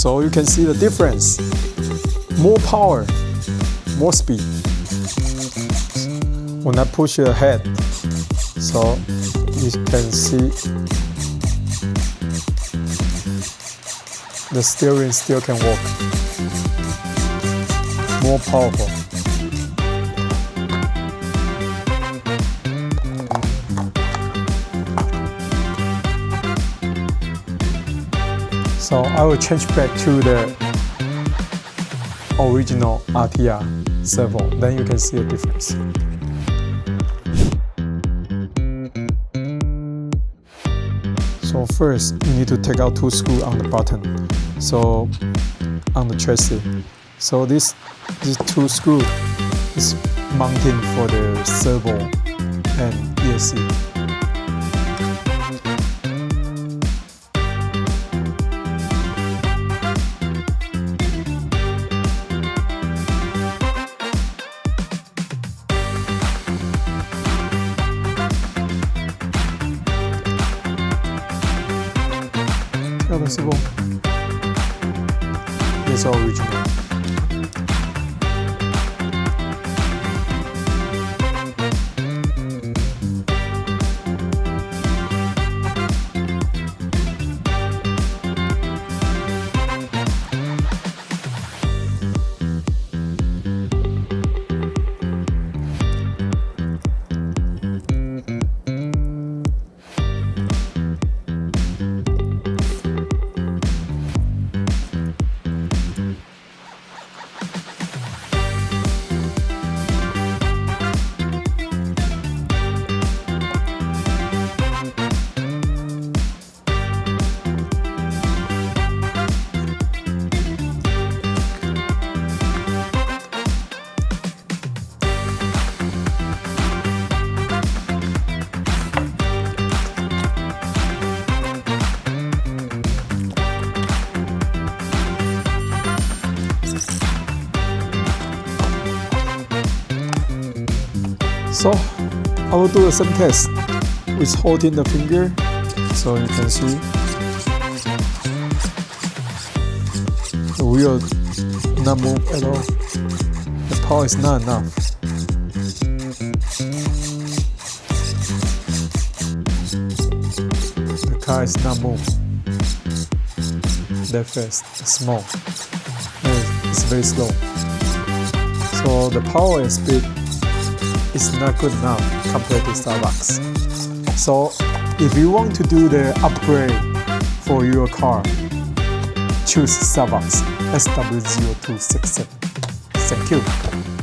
So you can see the difference. More power, more speed. When I push it ahead, so you can see the steering still can work. More powerful. So I will change back to the original RTR Servo, then you can see the difference. So first, you need to take out 2 screws on the bottom, so on the chassis. So these 2 screws is mounting for the servo and ESC. Servo. It's original. So I will do the same test with holding the finger, so you can see the wheel not move at all. The power is not enough. The car is not moving that fast, it's small, and it's very slow. So the power and speed is not good enough compared to SAVOX. So if you want to do the upgrade for your car, choose SAVOX SW-0267. Thank you.